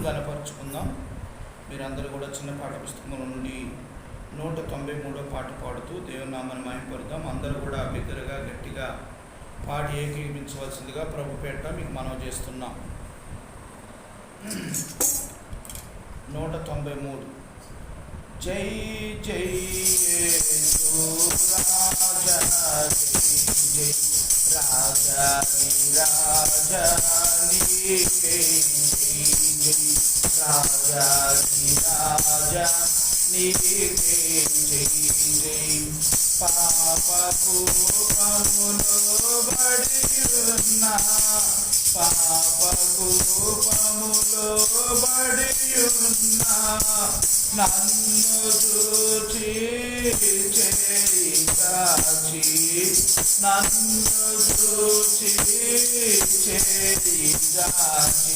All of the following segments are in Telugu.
గణపరుచుకుందాం. మీరందరూ కూడా చిన్న పాట పుస్తకం నుండి 193వ పాట పాడుతూ దేవుని నామాన్ని మహిమపరుద్దాం. అందరూ కూడా బిగ్గరగా గట్టిగా పాడి ఏకీభవించవలసిందిగా ప్రభు పేట మీకు మనవి చేస్తున్నాం. 193. జై జై యేసు రాజా, జై రాజాని రాజా నీకే జై, జై రాజాని రాజా నీకే జై, జై పాపపు పములో బడి ఉన్న, పాపపు పములో బడి ఉన్న నన్ను చూచి చేయి దాచి, నన్ను చూచి చేయి దాచి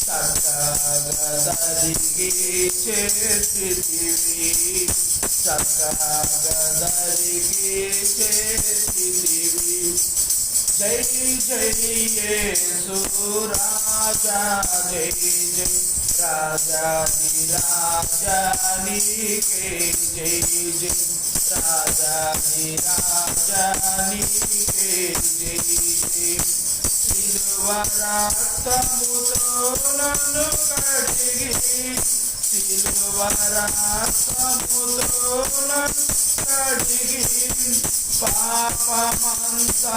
చక్కగా దరికి చేసితివి, చక్కగా దరికి చేసితివి. జై జై యేసు రాజా, జై జై రాజాది రాజా నీకే జై, జై రాజాది రాజా నీకే జై, జై సిలువ రక్తముతో నన్ను కడిగి, సిలువ రక్తముతో నన్ను కడిగి పాపమంతా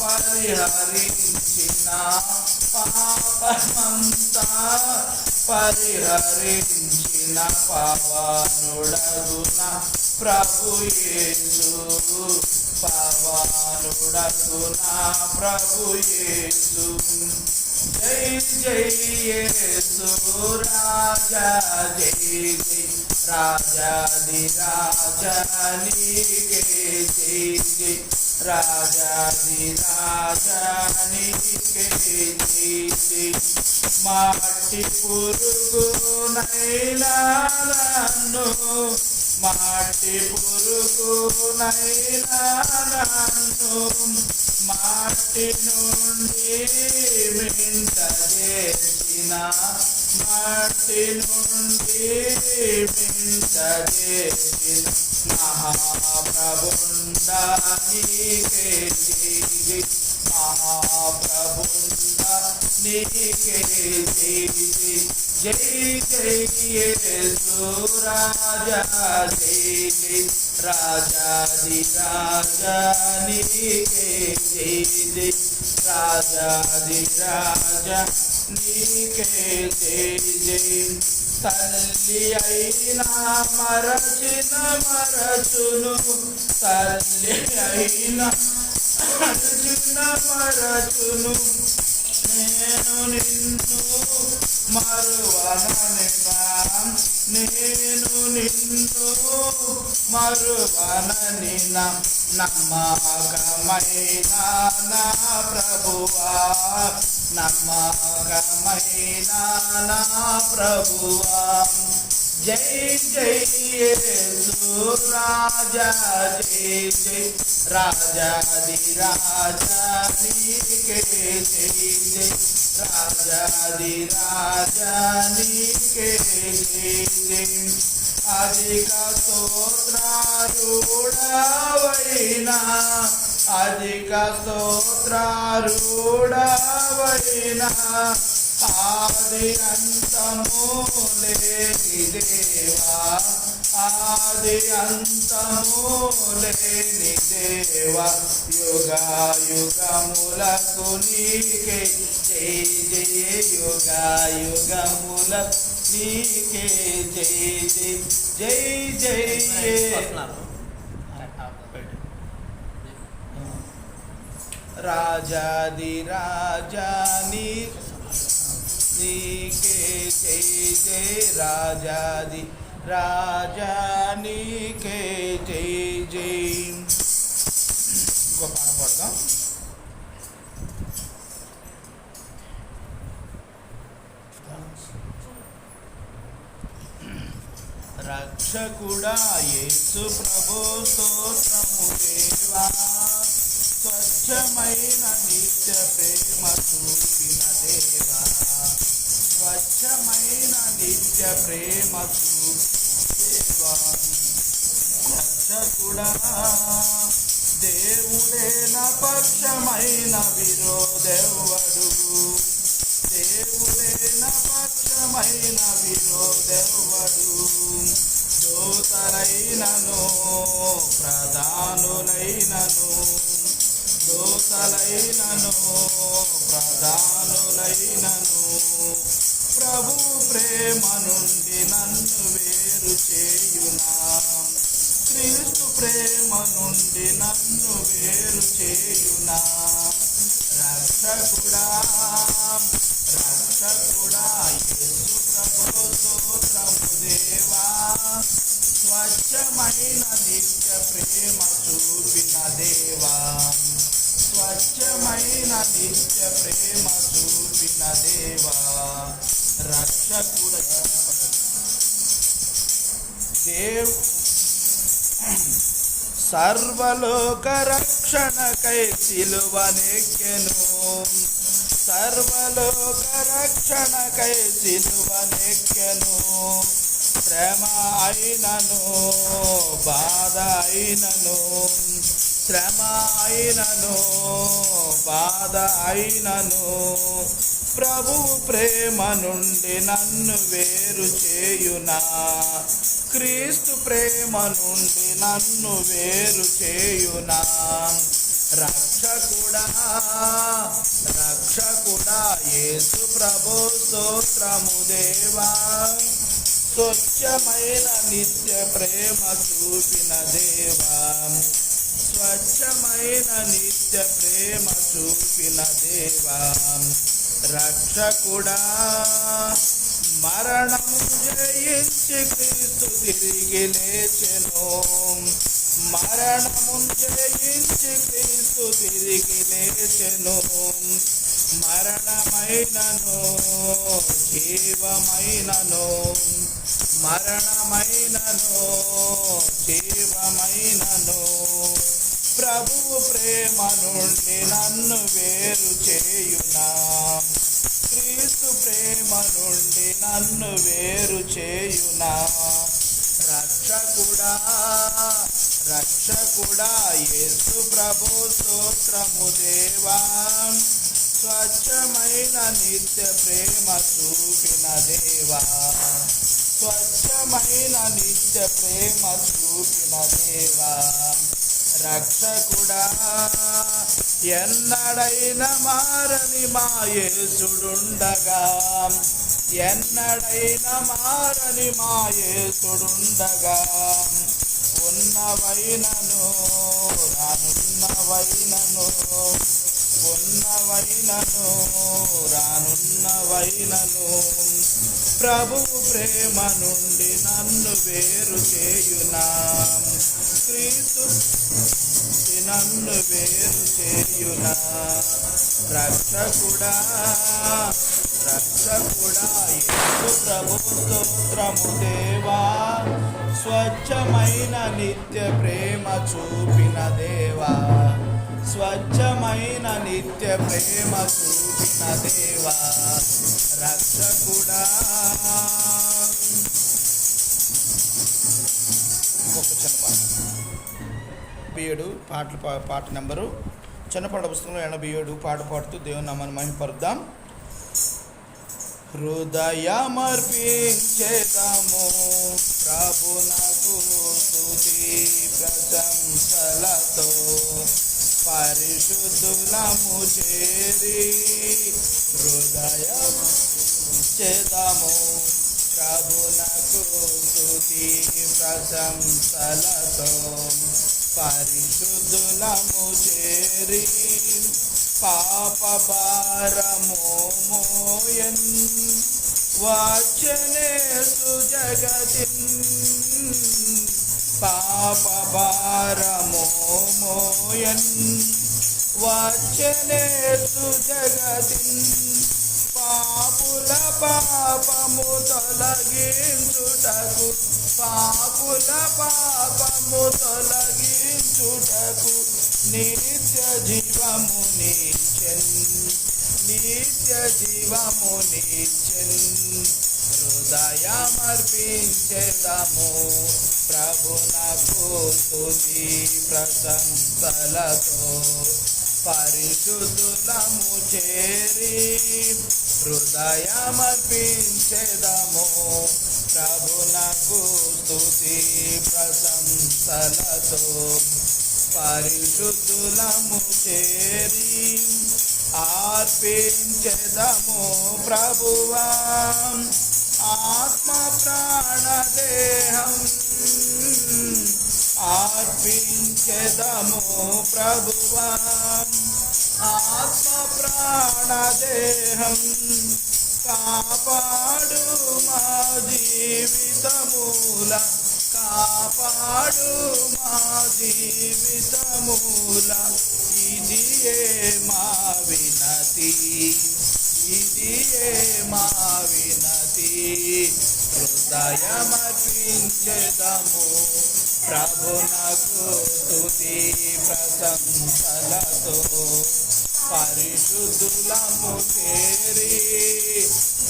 పరిహరించిన, పాపమంతా పరిహరించిన పవనుడగున ప్రభు యేసు, పవనుడగున ప్రభు యేసు. జై జై యేసు రాజా, జై జై రాజాది రాజా నీకే జై, జై రాజాది రాజా నీకే జై, జై మాటి పురుగునైనా నన్ను, మాటి పురుగునైనా నన్ను మాటి నుండి మింట చేసిన, మాటి నుండి మింట చేసిన మహాప్రభుండ నీకే జై, జై మహాప్రభుండ నీకే జై, జై జై జై యేసు రాజా, జై జై రాజాది రాజా నీకే జై, జై రాజాది రాజా నీకే జై, జై తల్లి అయినా మరచిన మరచును, తల్లి అయినా మరచిన మరచును నేను నిన్ను మరువననినా, నేను నిన్ను మరువననినా నమ్మకమైన నా ప్రభువా, నమ్మకమైన నా ప్రభువా. జై జై యేసు రాజా, జై జై రాజాది రాజా నీకే జై, జై రాజాది రాజా నీకే జై, జై అధిక స్తోత్రారూఢవైనా, అధిక స్తోత్రారూఢవైనా ఆది అంతము లేని దేవా, ఆది అంతము లేని దేవా యుగములకు నీకే జై, జై యుగములకు నీకే జై, జై జై జై రాజాది రాజా నీకే జై, జై రాజాది రాజా నీకే జై, జై. ఇంకో పాట పాడదాం. రక్షకుడా యేసు ప్రభు స్తోత్రము దేవా, స్వచ్ఛమైన నిత్య ప్రేమ చూపిన దేవా, స్వచ్ఛమైన నిత్య ప్రేమ చూపేవా. రక్షకుడా దేవుడే నా పక్షమైన విరోధెవ్వడు, దేవుడే నా పక్షమైన విరోధెవ్వడు. దూతలైనను ప్రధానులైనను, దూతలైనను ప్రధానులైనను ప్రభు ప్రేమ నుండి నన్ను వేరు చేయునా. క్రీస్తు ప్రేమ నుండి నన్ను వేరు చేయునా. రక్షకుడా రక్షకుడా యేసు ప్రభు స్తోత్రము దేవా. స్వచ్ఛమైన నిత్య ప్రేమ చూపిన దేవా, స్వచ్ఛమైన నిత్య ప్రేమ చూపిన దేవా. రక్షకుడా సర్వలోక రక్షణకై సిలువనెక్కెను, సర్వలోక రక్షణకై సిలువనెక్కెను. శ్రమ అయినను బాధ అయినను, శ్రమ అయినను బాధ అయినను ప్రభు ప్రేమ నుండి నన్ను వేరు చేయునా. క్రీస్తు ప్రేమ నుండి నన్ను వేరు చేయునా. రక్షకుడా రక్షకుడా యేసు ప్రభు స్తోత్రము దేవా. స్వచ్ఛమైన నిత్య ప్రేమ చూపిన దేవా, స్వచ్ఛమైన నిత్య ప్రేమ చూపిన దేవా. రక్షకుడా మరణము జయించి క్రీస్తు తిరిగి లేచెను, మరణము జయించి క్రీస్తు తిరిగి లేచెను. మరణమైనను జీవమైనను, మరణమైనను జీవమైనను ప్రభువు ప్రేమ నుండి నన్ను వేరు చేయునా. క్రీస్తు ప్రేమ నుండి నన్ను వేరు చేయునా. రక్షకుడా రక్షకుడా యేసు ప్రభు స్తోత్రము దేవా. స్వచ్ఛమైన నిత్య ప్రేమ చూపిన దేవా, స్వచ్ఛమైన నిత్య ప్రేమ చూపిన దేవా. రక్షకుడా ఎన్నడైనా మారని మా యేసుడుండగా, ఎన్నడైనా మారని మా యేసుడుండగా, ఉన్నవైనను రానున్నవైనను, ఉన్నవైనను రానున్నవైనను ప్రభువు ప్రేమ నుండి నన్ను వేరు చేయునా. క్రీస్తు నన్ను వేరు చేయునా. రక్షకుడా రక్షకుడా యేసు ప్రభు స్తోత్రము దేవా. స్వచ్ఛమైన నిత్య ప్రేమ చూపిన దేవా, స్వచ్ఛమైన నిత్య ప్రేమ చూపిన దేవా. రక్షకుడా ఒక చిన్న పాట 87 పాట నెంబరు చిన్నపాట పుస్తకంలో 87 పాట పాడుతూ దేవుని నామాన్ని మహిమపరుద్దాం. హృదయమర్పించేదము ప్రభునకు స్తుతి ప్రశంసలతో, పరిశుద్ధులము చేరి హృదయమర్పించేదము ప్రభునకు స్తుతి ప్రశంసలతో, పరిశుద్ధులము చేరి పాప భారము మోయన్ వచ్చనేసు జగతిన్, పాప భారము మోయన్ వచ్చనేసు జగతిన్, పాపుల పాపము తొలగించుటకు, పాపుల పాపము తొలగించుటకు నిత్య జీవము నీచెన్, నిత్య నిత్య జీవమునిచ్చెన్ హృదయమర్పించెదము ప్రభునకు స్తుతి ప్రశంసలతో పరిశుద్ధులము చేరి హృదయమర్పించెదము ప్రభునకు స్తుతి ప్రశంసలతో పరిశుద్ధులము చేరి అర్పించెదము ప్రభువా ఆత్మ ప్రాణదేహం అర్పించెదము ప్రభువా ఆత్మ ప్రాణదేహం కాపాడు మా జీవితమూల కాపాడు మా జీవితమూల ఇదియే మా వినతి ఇదియే మా వినతి హృదయమర్పించెదము ప్రభునకు స్తుతి ప్రశంసలతో పరిశుద్ధులము చేరి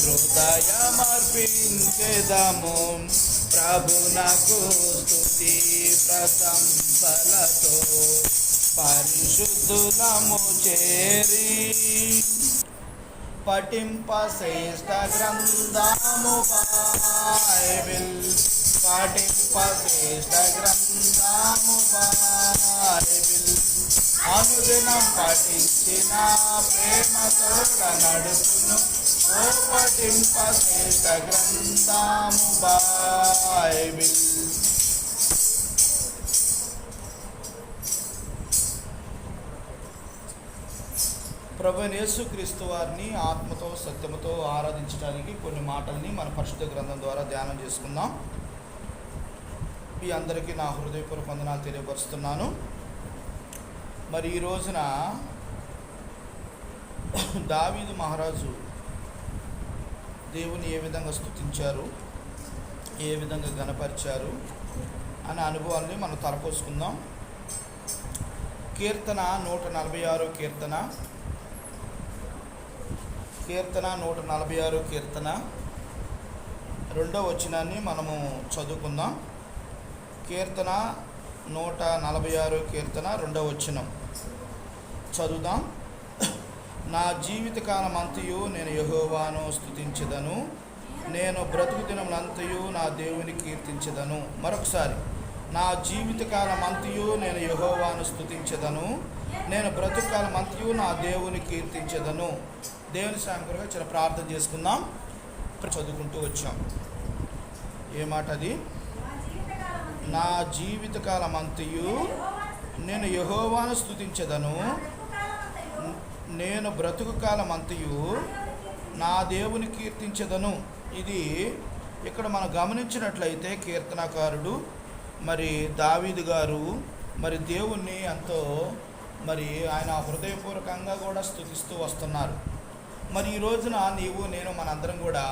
హృదయమర్పించెదము ప్రభునకు స్తుతి ప్రశంసలతో పరిశుద్ధులము చేరి పఠింప శ్రేష్ఠ గ్రంథము బైబిల్ పఠింప శ్రేష్ఠ గ్రంథము బైబిల్ అనుదినం పఠించిన ప్రేమతోడ నడుపును ఓ పఠింప శ్రేష్ఠ గ్రంథము బైబిల్. ప్రభువైన యేసుక్రీస్తు వారిని ఆత్మతో సత్యముతో ఆరాధించడానికి కొన్ని మాటల్ని మన పరిశుద్ధ గ్రంథం ద్వారా ధ్యానం చేసుకుందాం. మీ అందరికీ నా హృదయపూర్వక వందనాలు తెలియపరుస్తున్నాను. మరి ఈ రోజున దావీదు మహారాజు దేవుని ఏ విధంగా స్తుతించారు, ఏ విధంగా గణపరిచారు అనే అనుభవాల్ని మనం తలపోసుకుందాం. కీర్తన 146 కీర్తన 146 కీర్తన 2వ వచనాన్ని మనము చదువుకుందాం. కీర్తన 146 కీర్తన 2వ వచనం చదువుదాం. నా జీవితకాలం అంతయు నేను యెహోవాను స్తుతించెదను, నేను బ్రతుకు దినములంతయు నా దేవుని కీర్తించెదను. మరొకసారి, నా జీవితకాలం అంతయు నేను యెహోవాను స్తుతించెదను, నేను బ్రతుకు కాలం అంతయు నా దేవుని కీర్తించెదను. దేవుని సాయంత్రంగా చిన్న ప్రార్థన చేసుకుందాం. చదువుకుంటూ వచ్చాం. ఏ మాట అది? నా జీవితకాలం అంతయు నేను యెహోవాను స్తుతించెదను, నేను బ్రతుకు కాలం అంతయు నా దేవుని కీర్తించెదను. ఇది ఇక్కడ మనం గమనించినట్లయితే కీర్తనకారుడు మరి దావీదు గారు మరి దేవుణ్ణి ఎంతో మరి ఆయన హృదయపూర్వకంగా కూడా స్తుతిస్తూ వస్తున్నారు. మరి ఈ రోజున నీవు నేను మనందరం కూడా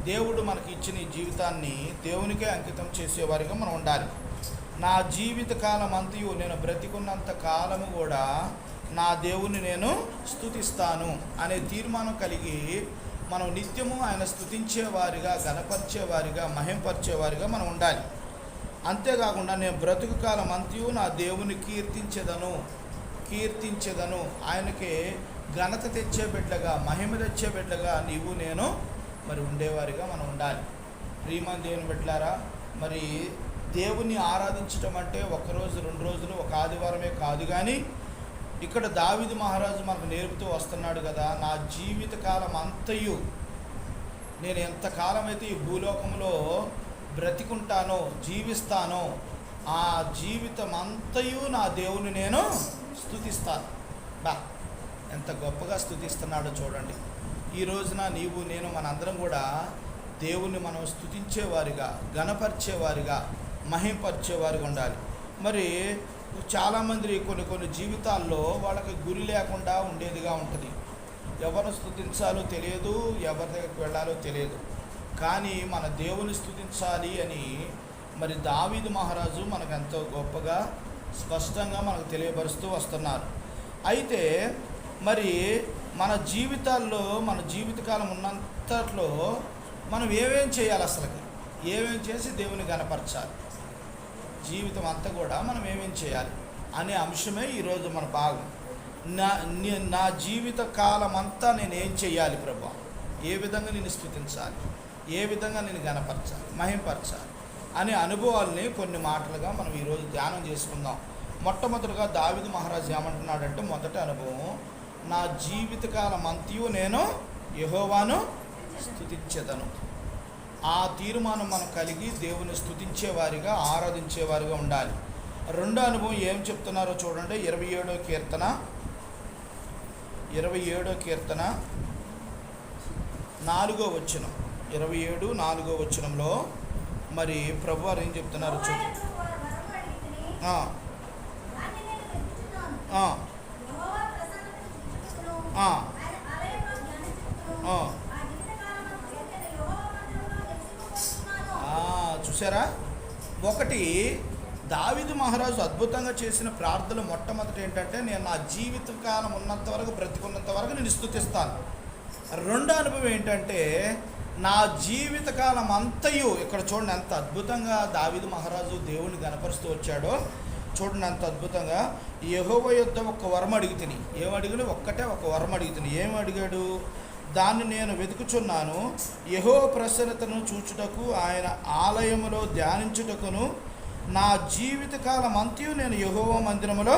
దేవుడు మనకి ఇచ్చిన ఈ జీవితాన్ని దేవునికే అంకితం చేసేవారిగా మనం ఉండాలి. నా జీవిత కాలం అంతయు నేను బ్రతికున్నంత కాలము కూడా నా దేవుని నేను స్తుతిస్తాను అనే తీర్మానం కలిగి మనం నిత్యము ఆయన స్తుతించేవారిగా, గణపరిచేవారిగా, మహింపరిచేవారిగా మనం ఉండాలి. అంతేకాకుండా నేను బ్రతుకు కాలం అంతయు నా దేవుని కీర్తించెదను ఆయనకి ఘనత తెచ్చే బిడ్డగా, మహిమ తెచ్చే బిడ్డగా నీవు నేను మరి ఉండేవారిగా మనం ఉండాలి. ప్రియమైన దేవుని బిడ్డలారా, మరి దేవుని ఆరాధించటం అంటే ఒకరోజు 2 రోజులు ఒక ఆదివారమే కాదు. కానీ ఇక్కడ దావీదు మహారాజు మనకు నేర్పుతూ వస్తున్నాడు కదా, నా జీవిత కాలం అంతయు నేను ఎంతకాలం అయితే ఈ భూలోకంలో బ్రతికుంటానో, జీవిస్తానో, ఆ జీవితం అంతయు నా దేవుని నేను స్తుతిస్తాను. ఎంత గొప్పగా స్తుతిస్తున్నాడో చూడండి. ఈ రోజున నీవు నేను మనందరం కూడా దేవుణ్ణి మనం స్తుతించేవారిగా, గణపరిచేవారిగా, మహింపరిచేవారిగా ఉండాలి. మరి చాలామంది కొన్ని జీవితాల్లో వాళ్ళకి గురి లేకుండా ఉండేదిగా ఉంటుంది. ఎవరిని స్తుతించాలో తెలియదు, ఎవరి దగ్గరికి వెళ్ళాలో తెలియదు. కానీ మన దేవుని స్తుతించాలి అని మరి దావీదు మహారాజు మనకు ఎంతో గొప్పగా స్పష్టంగా మనకు తెలియపరుస్తూ వస్తున్నారు. అయితే మరి మన జీవితాల్లో మన జీవితకాలం ఉన్నంతట్లో మనం ఏమేం చేయాలి, అసలుకి ఏమేం చేసి దేవుని గణపరచాలి, జీవితం అంతా కూడా మనం ఏమేం చేయాలి అనే అంశమే ఈరోజు మన భాగం. నా జీవిత కాలం అంతా నేను ఏం చేయాలి ప్రభువా, ఏ విధంగా నేను స్తుతించాలి, ఏ విధంగా నేను గణపరచాలి, మహింపరచాలి అనే అనుభవాల్ని కొన్ని మాటలుగా మనం ఈరోజు ధ్యానం చేసుకుందాం. మొట్టమొదటిగా దావీదు మహారాజు ఏమంటున్నాడంటే, మొదటి అనుభవం, నా జీవితకాలం అంతయు నేను యెహోవాను స్తుతించెదను. ఆ తీర్మానం మనం కలిగి దేవుని స్తుతించేవారిగా, ఆరాధించేవారిగా ఉండాలి. రెండో అనుభవం ఏం చెప్తున్నారో చూడండి. 27వ కీర్తన 4వ వచనం, 27:4 వచనంలో మరి ప్రభువారు ఏం చెప్తున్నారు చూడండి. చూసారా, ఒకటి దావీదు మహారాజు అద్భుతంగా చేసిన ప్రార్థనలు మొట్టమొదటి ఏంటంటే, నేను నా జీవితకాలం ఉన్నంత వరకు, బ్రతికున్నంత వరకు నేను స్తుతిస్తాను. రెండో అనుభవం ఏంటంటే, నా జీవితకాలం అంతయు, ఇక్కడ చూడండి ఎంత అద్భుతంగా దావీదు మహారాజు దేవుని గణపరుస్తూ వచ్చాడో చూడండి, అంత అద్భుతంగా. యెహోవా యొద్ద ఒక వరం అడిగితిని. ఏమడిగిన? ఒక్కటే ఒక వరం అడిగితిని. ఏం అడిగాడు? దాన్ని నేను వెతుకుచున్నాను, యెహోవా ప్రసన్నతను చూచుటకు, ఆయన ఆలయములో ధ్యానించుటకును, నా జీవితకాలం అంతయు నేను యెహోవా మందిరములో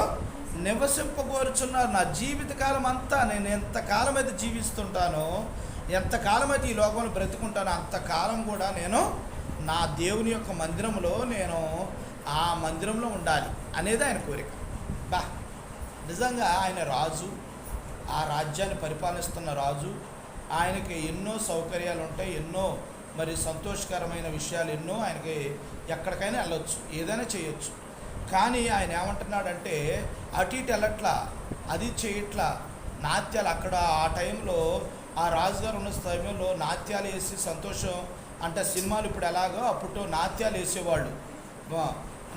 నివసింపగోరుచున్నాను. నా జీవితకాలం అంతా నేను ఎంతకాలం అయితే జీవిస్తుంటానో, ఎంతకాలం అయితే ఈ లోకంలో బ్రతుకుంటానో, అంతకాలం కూడా నేను నా దేవుని యొక్క మందిరంలో, నేను ఆ మందిరంలో ఉండాలి అనేది ఆయన కోరిక. నిజంగా ఆయన రాజు, ఆ రాజ్యాన్ని పరిపాలిస్తున్న రాజు. ఆయనకి ఎన్నో సౌకర్యాలు ఉంటాయి, ఎన్నో మరి సంతోషకరమైన విషయాలు ఎన్నో. ఆయనకి ఎక్కడికైనా వెళ్ళొచ్చు, ఏదైనా చేయొచ్చు. కానీ ఆయన ఏమంటున్నాడంటే, అటు ఇటు వెళ్ళట్లా, అది చేయట్లా. నాట్యాలు అక్కడ ఆ టైంలో, ఆ రాజుగారు ఉన్న సమయంలో నాట్యాలు వేసి సంతోషం అంటే, సినిమాలు ఇప్పుడు ఎలాగో అప్పుడు నాట్యాలు వేసేవాళ్ళు,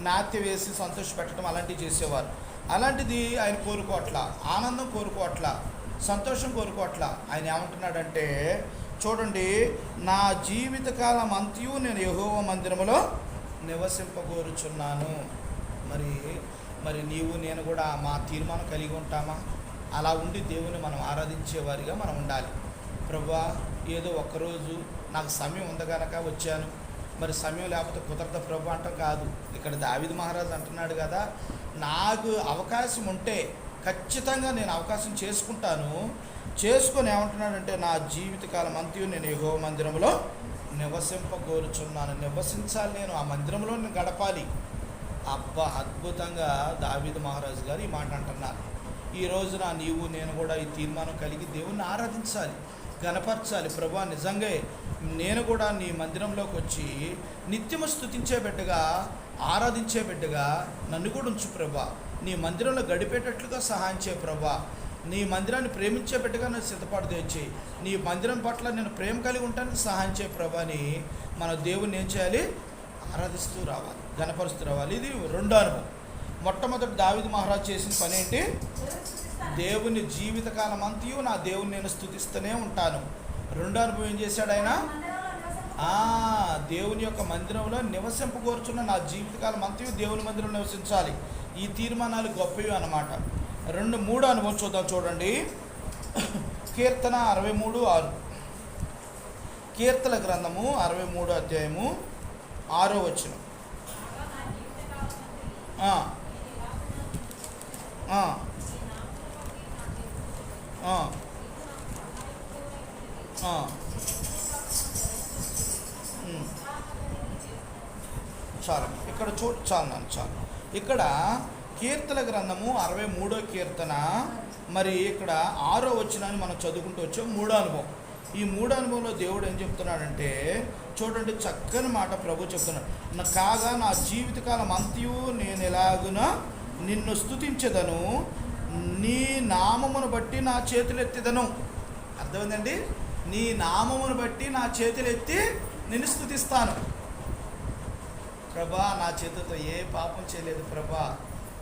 నాట్యం వేసి సంతోష పెట్టడం అలాంటివి చేసేవారు. అలాంటిది ఆయన కోరుకోవట్లా, ఆనందం కోరుకోవట్లా, సంతోషం కోరుకోవట్లా. ఆయన ఏమంటున్నాడంటే చూడండి, నా జీవితకాలం అంతయు నేను యెహోవా మందిరములో నివసింపగోరుచున్నాను. మరి నీవు నేను కూడా మా తీర్మానం కలిగి ఉంటామా? అలా ఉండి దేవుని మనం ఆరాధించేవారిగా మనం ఉండాలి. ప్రభువా, ఏదో ఒక్కరోజు నాకు సమయం ఉంది కనుక వచ్చాను, మరి సమయం లేకపోతే కుదరదు ప్రభు అంటాం కాదు. ఇక్కడ దావీదు మహారాజు అంటున్నాడు కదా, నాకు అవకాశం ఉంటే ఖచ్చితంగా నేను అవకాశం చేసుకొని ఏమంటున్నాడంటే, నా జీవితకాలం అంతయు నేను యెహోవా మందిరంలో నివసింపగోరుచున్నాను. నివసించాలి, నేను ఆ మందిరంలో నేను గడపాలి. అబ్బా, అద్భుతంగా దావీదు మహారాజు గారు ఈ మాట అంటున్నారు. ఈ రోజున నీవు నేను కూడా ఈ తీర్మానం కలిగి దేవుణ్ణి ఆరాధించాలి, గణపరచాలి. ప్రభువా, నిజంగా నేను కూడా నీ మందిరంలోకి వచ్చి నిత్యము స్తుతించే బిడ్డగా, ఆరాధించే బిడ్డగా నన్ను కూడా ఉంచు ప్రభువా. నీ మందిరంలో గడిపేటట్లుగా సహాయం చేయ ప్రభువా. నీ మందిరాన్ని ప్రేమించే బిడ్డగా నన్ను సిద్ధపాటు తెచ్చి, నీ మందిరం పట్ల నేను ప్రేమ కలిగి ఉంటానికి సహాయం చేయ ప్రభా అని మన దేవుణ్ణి ఏం చేయాలి? ఆరాధిస్తూ రావాలి, గణపరుస్తూ రావాలి. ఇది రెండో అనుభవం. మొట్టమొదటి దావీదు మహారాజు చేసిన పని ఏంటి? దేవుని జీవితకాలం అంతయు నా దేవుని నేను స్తుతిస్తూనే ఉంటాను. రెండో అనుభవం ఏం చేశాడు ఆయన? దేవుని యొక్క మందిరంలో నివసింపగోరుచున్న నా జీవితకాలం అంతయు దేవుని మందిరంలో నివసించాలి. ఈ తీర్మానాలు గొప్పవి అన్నమాట. మూడో అనుభవం చూద్దాం. చూడండి, కీర్తన 63:6. కీర్తన గ్రంథము 63వ అధ్యాయము 6వ వచనం. చాలు, ఇక్కడ చాలు. ఇక్కడ కీర్తన గ్రంథము 63వ కీర్తన, మరి ఇక్కడ 6వ వచనాన్ని మనం చదువుకుంటూ వచ్చాం. మూడో అనుభవం. ఈ మూడో అనుభవంలో దేవుడు ఏం చెప్తున్నాడంటే, చూడండి, చక్కని మాట ప్రభు చెప్తున్నాడు. కాగా నా జీవితకాలం అంతయు నేను ఎలాగున నిన్ను స్తుతించెదను, నీ నామమును బట్టి నా చేతులు ఎత్తిదను. అర్థమైందండి? నీ నామమును బట్టి నా చేతులు ఎత్తి నిన్ను స్తుతిస్తాను. ప్రభా, నా చేతులతో ఏ పాపం చేయలేదు ప్రభా,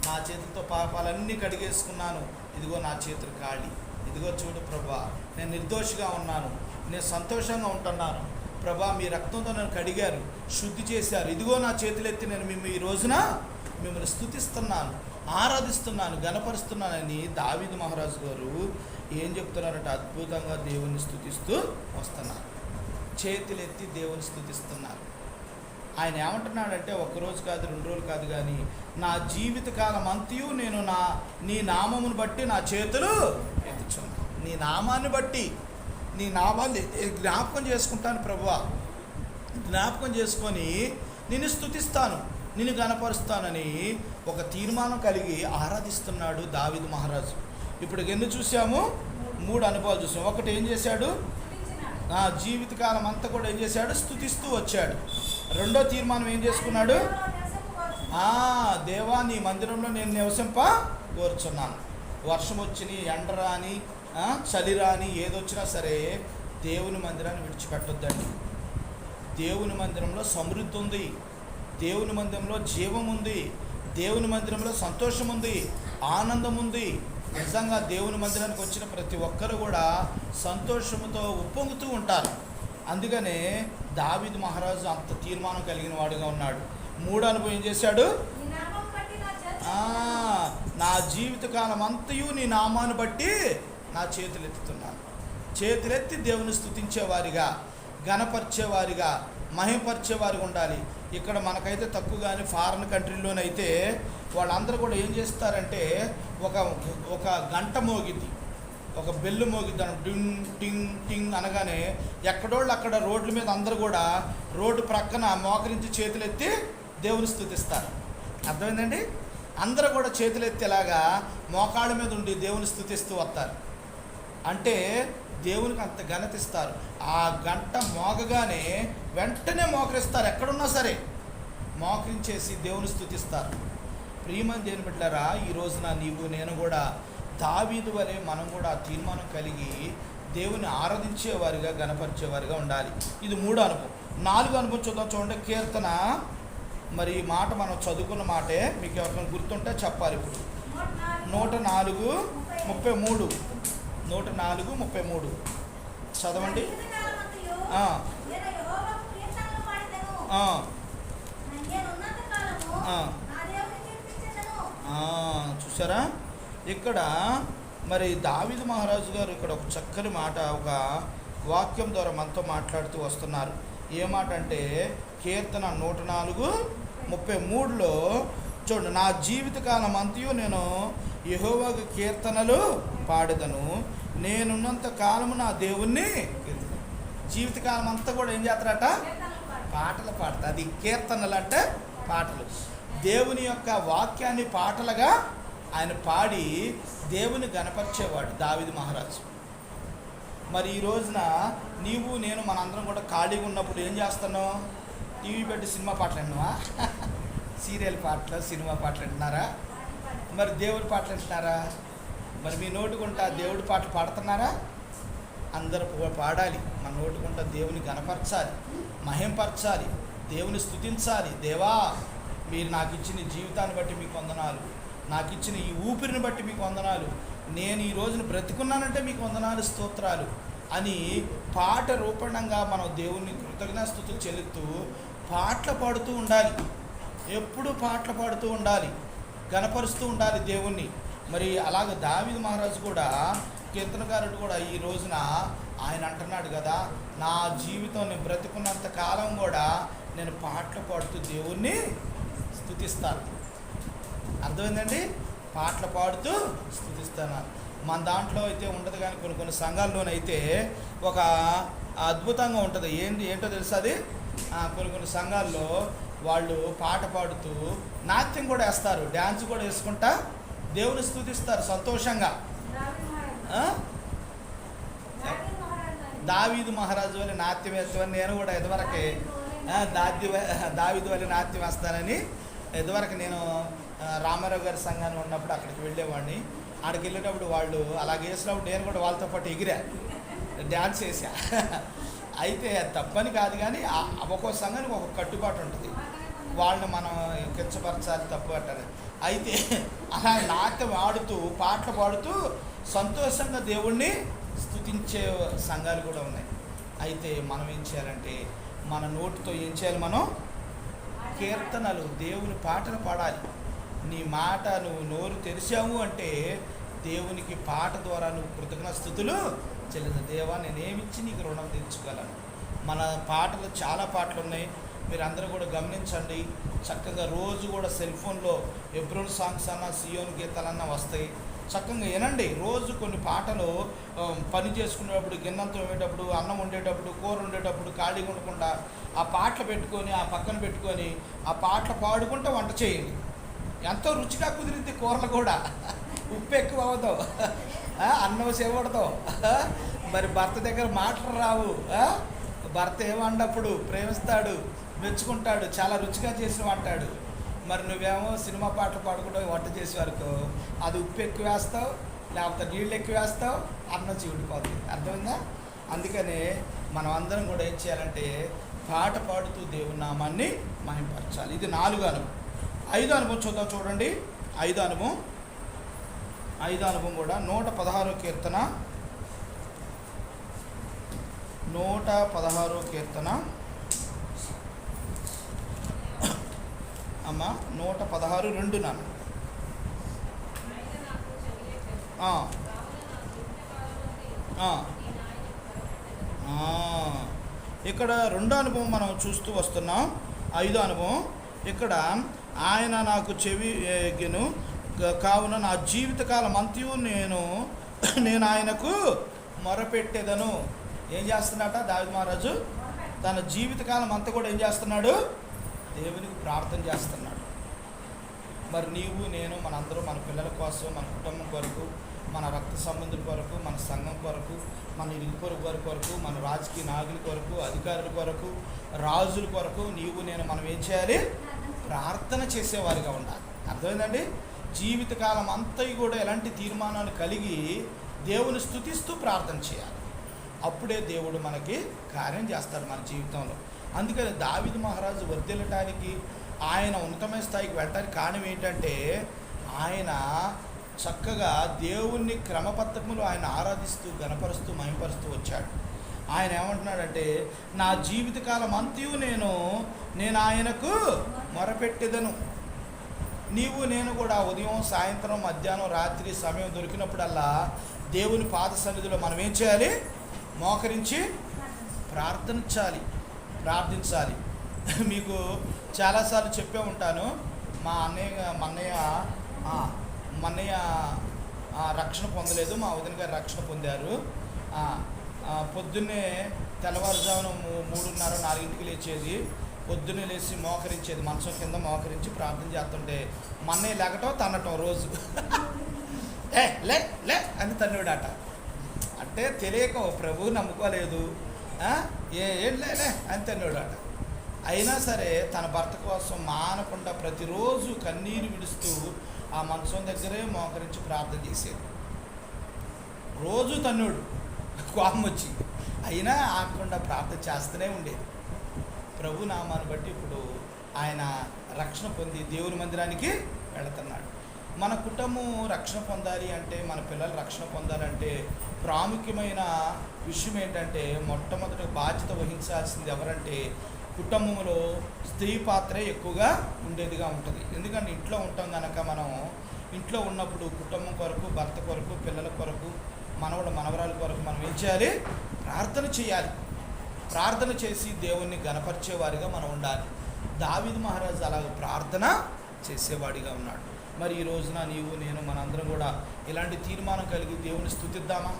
నా చేతులతో పాపాలన్నీ కడిగేసుకున్నాను, ఇదిగో నా చేతులు ఖాళీ. ఇదిగో చూడు ప్రభా, నేను నిర్దోషిగా ఉన్నాను, నేను సంతోషంగా ఉంటున్నాను ప్రభా, మీ రక్తంతో నన్ను కడిగారు, శుద్ధి చేశారు, ఇదిగో నా చేతులెత్తి నేను ఈ రోజున మిమ్మల్ని స్తుతిస్తున్నాను, ఆరాధిస్తున్నాను, గణపరుస్తున్నానని దావీదు మహారాజు గారు ఏం చెప్తున్నారంటే అద్భుతంగా దేవుని స్తుతిస్తూ వస్తున్నారు. చేతులెత్తి దేవుని స్తుతిస్తున్నారు. ఆయన ఏమంటున్నాడంటే ఒక్కరోజు కాదు, 2 రోజులు కాదు, కానీ నా జీవితకాలం అంతయు నేను నీ నామమును బట్టి నా చేతులు ఎత్తుచున్నాను. నీ నామాన్ని బట్టి, నీ నామాన్ని జ్ఞాపకం చేసుకుంటాను ప్రభువా, జ్ఞాపకం చేసుకొని నిన్ను స్తుతిస్తాను, నిన్ను గణపరుస్తానని ఒక తీర్మానం కలిగి ఆరాధిస్తున్నాడు దావీదు మహారాజు. ఇప్పుడు ఎన్ని చూసాము? 3 అనుభవాలు చూసాము. ఒకటి ఏం చేశాడు? నా జీవితకాలం అంతా కూడా ఏం చేశాడు? స్తుతిస్తూ వచ్చాడు. రెండో తీర్మానం ఏం చేసుకున్నాడు? దేవా నీ మందిరంలో నేను నివసింప కోరుచున్నాను. వర్షం వచ్చిని, ఎండ రాని, చలి రాని, ఏదొచ్చినా సరే దేవుని మందిరాన్ని విడిచిపెట్టొద్దండి. దేవుని మందిరంలో సమృద్ధి ఉంది, దేవుని మందిరంలో జీవం ఉంది, దేవుని మందిరంలో సంతోషం ఉంది, ఆనందం ఉంది. నిజంగా దేవుని మందిరానికి వచ్చిన ప్రతి ఒక్కరు కూడా సంతోషంతో ఉప్పొంగుతూ ఉంటారు. అందుకనే దావీదు మహారాజు అంత తీర్మానం కలిగిన వాడుగా ఉన్నాడు. 3 అనుభవం ఏం చేశాడు? నా జీవితకాలం అంతయు నీ నామాన్ని బట్టి నా చేతులు ఎత్తుతున్నాను. చేతులెత్తి దేవుని స్తుతించేవారిగా, గణపరిచేవారిగా, మహిమపరిచేవారిగా ఉండాలి. ఇక్కడ మనకైతే తక్కువ, కానీ ఫారిన్ కంట్రీలోనైతే వాళ్ళందరూ కూడా ఏం చేస్తారంటే ఒక గంట మోగిద్ది, ఒక బెల్లు మోగిద్ది, టింగ్ టింగ్ టింగ్ అనగానే ఎక్కడోళ్ళు అక్కడ రోడ్ల మీద అందరూ కూడా రోడ్డు ప్రక్కన మోకరించి చేతులెత్తి దేవుని స్తుతిస్తారు. అర్థమైందండి? అందరూ కూడా చేతులెత్తేలాగా మోకాళ్ళ మీద ఉండి దేవుని స్తుతిస్తూ వస్తారు. అంటే దేవునికి అంత ఘనతిస్తారు. ఆ గంట మోగగానే వెంటనే మోకరిస్తారు, ఎక్కడున్నా సరే మోకరించేసి దేవుని స్తుతిస్తారు. ప్రియమైన దేవుని బిడ్డలారా, ఈ రోజున నీవు నేను కూడా దావీదు వలె మనం కూడా తీర్మానం కలిగి దేవుని ఆరాధించేవారిగా, గణపరిచేవారిగా ఉండాలి. ఇది 3 అనుభవం. 4 అనుభవం చూద్దాం. చూడండి, కీర్తన. మరి ఈ మాట మనం చదువుకున్న మాటే, మీకు ఎవరికైనా గుర్తుంటే చెప్పాలి. ఇప్పుడు 104:33, 104:33 చదవండి. చూసారా? ఇక్కడ మరి దావీదు మహారాజు గారు ఇక్కడ ఒక చక్కని మాట, ఒక వాక్యం ద్వారా మనతో మాట్లాడుతూ వస్తున్నారు. ఏ మాట అంటే కీర్తన 104:33లో చూడండి, నా జీవితకాలం అంతయు నేను యెహోవాకు కీర్తనలు పాడెదను, నేనున్నంత కాలము నా దేవుణ్ణి. జీవితకాలం అంతా కూడా ఏం చేస్తారట? పాటలు పాడతారు. అది కీర్తనలు అంటే పాటలు. దేవుని యొక్క వాక్యాన్ని పాటలుగా ఆయన పాడి దేవుని గణపరిచేవాడు దావీదు మహారాజు. మరి ఈ రోజున నీవు నేను మనందరం కూడా ఖాళీగా ఉన్నప్పుడు ఏం చేస్తాను? టీవీ పెట్టి సినిమా పాటలు వింటున్నావా? సీరియల్ పాటలు, సినిమా పాటలు వింటున్నారా? మరి దేవుడి పాటలు వింటున్నారా? మరి మీ నోటికుంటా దేవుడి పాటలు పాడుతున్నారా? అందరూ పాడాలి. మన నోటికుంటా దేవుని గణపరచాలి, మహింపరచాలి, దేవుని స్తుతించాలి. దేవా, మీరు నాకు ఇచ్చిన జీవితాన్ని బట్టి మీకు వందనాలు, నాకు ఇచ్చిన ఈ ఊపిరిని బట్టి మీకు వందనాలు, నేను ఈ రోజున బ్రతికున్నానంటే మీకు వందనాలు, స్తోత్రాలు అని పాట రూపంగా మనం దేవుని కృతజ్ఞతాస్తుతులు చెల్లిస్తూ పాటలు పాడుతూ ఉండాలి. ఎప్పుడూ పాటలు పాడుతూ ఉండాలి, గణపరుస్తూ ఉండాలి దేవుణ్ణి. మరి అలాగ దావీదు మహారాజు కూడా, కీర్తనకారుడు కూడా ఈ రోజున ఆయన అంటున్నాడు కదా, నా జీవితం నేను బ్రతికున్నంత కాలం కూడా నేను పాటలు పాడుతూ దేవుణ్ణి స్తుతిస్తాను. అర్థమైందండి? పాటలు పాడుతూ స్తుతిస్తాను. మన దాంట్లో అయితే ఉండదు, కానీ కొన్ని సంఘాల్లోనైతే ఒక అద్భుతంగా ఉంటుంది. ఏంటో తెలుసు అది? కొన్ని సంఘాల్లో వాళ్ళు పాట పాడుతూ నాట్యం కూడా వేస్తారు, డ్యాన్స్ కూడా వేసుకుంటా దేవుని స్తుతిస్తారు సంతోషంగా. దావీదు మహారాజు వల్ల నాట్యం వేస్తామని నేను కూడా ఇదివరకే దావీదు వల్ల నాట్యం వేస్తానని ఇదివరకు నేను రామారావు గారి సంఘాన్ని ఉన్నప్పుడు అక్కడికి వెళ్ళేవాడిని. అక్కడికి వెళ్ళేటప్పుడు వాళ్ళు అలాగే వేసినప్పుడు నేను కూడా వాళ్ళతో పాటు ఎగిరా, డ్యాన్స్ వేసా. అయితే తప్పని కాదు, కానీ ఒక్కో సంఘానికి ఒక కట్టుబాటు ఉంటుంది, వాళ్ళని మనం కించపరచాలి, తప్పు అంటారు. అయితే అలా నాట్యం ఆడుతూ పాటలు పాడుతూ సంతోషంగా దేవుణ్ణి స్తుతించే సంఘాలు కూడా ఉన్నాయి. అయితే మనం ఏం చేయాలంటే మన నోటితో ఏం చేయాలి? మనం కీర్తనలు, దేవుని పాటలు పాడాలి. నీ మాట నువ్వు నోరు తెరిచావు అంటే దేవునికి పాట ద్వారా నువ్వు కృతజ్ఞతాస్తుతులు చెల్లించు. దేవా, నేనేమిచ్చి నీకు రుణం తీర్చుకోగలను. మన పాటలు చాలా పాటలు ఉన్నాయి, మీరు అందరూ కూడా గమనించండి. చక్కగా రోజు కూడా సెల్ ఫోన్లో ఎబ్రోన్ సాంగ్స్ అన్న, సియోన్ గీతాలన్నా వస్తాయి. చక్కగా వినండి. రోజు కొన్ని పాటలు పని చేసుకునేటప్పుడు, గిన్నెంతో ఉండేటప్పుడు, అన్నం వండేటప్పుడు, కూర వండేటప్పుడు ఖాళీగా ఉండకుండా ఆ పాటలు పెట్టుకొని, ఆ పక్కన పెట్టుకొని ఆ పాటలు పాడుకుంటూ వంట చేయండి. ఎంతో రుచిగా కుదిరింది కూరలు కూడా. ఉప్పు ఎక్కువ అవ్వదు, అన్నం సేవడదు. మరి భర్త దగ్గర మాటలు రావు. భర్త ఏమన్నప్పుడు ప్రేమిస్తాడు, మెచ్చుకుంటాడు, చాలా రుచిగా చేసిన అంటాడు. మరి నువ్వేమో సినిమా పాటలు పాడుకుంటూ వంట చేసే వరకు అది ఉప్పు ఎక్కువ వేస్తావు, లేకపోతే నీళ్ళు ఎక్కువ వేస్తావు, అన్నం చీడిపోతుంది. అర్థమైందా? అందుకనే మనం అందరం కూడా ఏం చేయాలంటే పాట పాడుతూ దేవుని నామాన్ని మహింపరచాలి. ఇది 4వ అనుభవం. 5వ అనుభవం చూద్దాం. చూడండి, 5వ అనుభవం కూడా 116వ కీర్తన, 116వ కీర్తన అమ్మ, 116:2. ఇక్కడ 2వ అనుభవం మనం చూస్తూ వస్తున్నాం. 5వ అనుభవం ఇక్కడ ఆయన నాకు చెవి ఎగ్గెను కావున నా జీవితకాలం అంతయు నేను ఆయనకు మొరపెట్టేదను. ఏం చేస్తున్నాట దావీదు మహారాజు? తన జీవితకాలం అంతా కూడా ఏం చేస్తున్నాడు? దేవునికి ప్రార్థన చేస్తున్నాడు. మరి నీవు నేను మనందరూ మన పిల్లల కోసం, మన కుటుంబం కొరకు, మన రక్త సంబంధుల కొరకు, మన సంఘం కొరకు, మన ఇరుగు పొరుగు వారి కొరకు, మన రాజకీయ నాయకుల కొరకు, అధికారుల కొరకు, రాజుల కొరకు నీవు నేను మనం ఏం చేయాలి? ప్రార్థన చేసేవారిగా ఉండాలి. అర్థమైందండి? జీవితకాలం అంతా కూడా ఎలాంటి తీర్మానాలు కలిగి దేవుని స్తుతిస్తూ ప్రార్థన చేయాలి. అప్పుడే దేవుడు మనకి కార్యం చేస్తాడు మన జీవితంలో. అందుకని దావీదు మహారాజు వర్ధిల్లటానికి, ఆయన ఉన్నతమైన స్థాయికి వెళ్ళటానికి కారణం ఏంటంటే ఆయన చక్కగా దేవుణ్ణి క్రమపద్ధతిలో ఆయన ఆరాధిస్తూ, గణపరుస్తూ, మహింపరుస్తూ వచ్చాడు. ఆయన ఏమంటున్నాడంటే నా జీవితకాలం అంతయు నేను ఆయనకు మొరపెట్టేదను. నీవు నేను కూడా ఉదయం, సాయంత్రం, మధ్యాహ్నం, రాత్రి సమయం దొరికినప్పుడల్లా దేవుని పాద సన్నిధిలో మనం ఏం చేయాలి? మోకరించి ప్రార్థించాలి. మీకు చాలాసార్లు చెప్పే ఉంటాను. మా అన్నయ్య రక్షణ పొందలేదు, మా వదిన గారు రక్షణ పొందారు. పొద్దున్నే తెల్లవారుజామున 3:30, 4ంటికి లేచేది. పొద్దున్నే లేచి మోకరించేది, మంచం కింద మోకరించి ప్రార్థన చేస్తుంటే మన్నయ్య లేకటం తన్నటం రోజు. లే లే అని తన్నుడాట. అంటే తెలియక ప్రభువు నమ్ముకోలేదు, ఏం లేలే అని తన్నుడాట. అయినా సరే తన భర్త కోసం మానకుండా ప్రతిరోజు కన్నీరు విడుస్తూ ఆ మంచం దగ్గరే మోకరించి ప్రార్థన చేసేది. రోజు తన్నుడు, కోపం వచ్చి అయినా ఆకుండా ప్రార్థన చేస్తూనే ఉండేది. ప్రభు నామాన్ని బట్టి ఇప్పుడు ఆయన రక్షణ పొంది దేవుని మందిరానికి వెళుతున్నాడు. మన కుటుంబం రక్షణ పొందాలి అంటే, మన పిల్లలు రక్షణ పొందాలంటే ప్రాముఖ్యమైన విషయం ఏంటంటే మొట్టమొదటి బాధ్యత వహించాల్సింది ఎవరంటే కుటుంబంలో స్త్రీ పాత్రే ఎక్కువగా ఉండేదిగా ఉంటుంది. ఎందుకంటే ఇంట్లో ఉంటాం కనుక మనం ఇంట్లో ఉన్నప్పుడు కుటుంబం కొరకు, భర్త కొరకు, పిల్లల కొరకు, మనవరాల కొరకు మనం ఏం చేయాలి? ప్రార్థన చేయాలి. ప్రార్థన చేసి దేవుణ్ణి గణపరిచేవారిగా మనం ఉండాలి. దావీదు మహారాజు అలాగ ప్రార్థన చేసేవాడిగా ఉన్నాడు. మరి ఈ రోజున నీవు నేను మనందరం కూడా ఇలాంటి తీర్మానం కలిగి దేవుని స్తుతిద్దామా?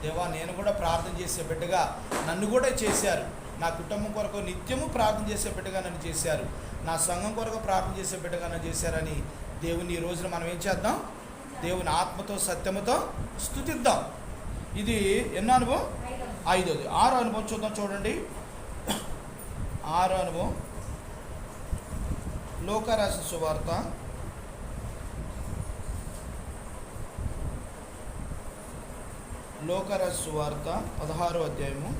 దేవా, నేను కూడా ప్రార్థన చేసే బిడ్డగా నన్ను కూడా చేశారు. నా కుటుంబం కొరకు నిత్యము ప్రార్థన చేసే బిడ్డగా నన్ను చేశారు. నా సంఘం కొరకు ప్రార్థన చేసే బిడ్డగా నన్ను చేశారని దేవుని ఈ రోజున మనం ఏం చేద్దాం? దేవుని ఆత్మతో, సత్యముతో స్తుతిద్దాం. ఇది ఎన్నో అనుభవం? 5వది. 6వ అనుభవం చూద్దాం. చూడండి, 6వ అనుభవం లూకా రాసిన సువార్త, లూకా రాసిన సువార్త 16వ అధ్యాయము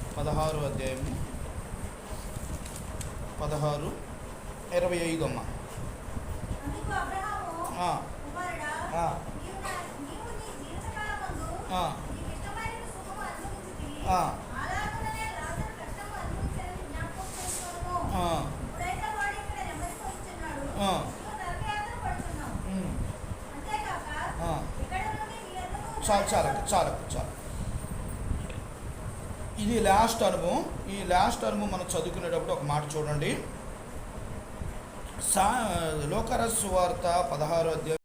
16:25 అమ్మ. ఆ, నీకు ఇష్టమైన సుఖము అనుభవించితివి. ఆ, అలాగుననే లాజరు కష్టము అనుభవించెనని జ్ఞాపకం చేసుకొనుము. ఆ, ఇప్పుడైతే వాడు ఇక్కడ నెమ్మది పొందుచున్నాడు. ఆ, నీవు నరకయాతన పడుచున్నావు. ఉమ్, అంతేకాక ఆ. ఇక్కడ నుండి నీ యొద్దకు చాలు. ఇది లాస్ట్ అనుభవం. ఈ లాస్ట్ అనుభవం మనం చదువుకునేటప్పుడు ఒక మాట చూడండి. లోకరస్సు వార్త 16వ అధ్యాయం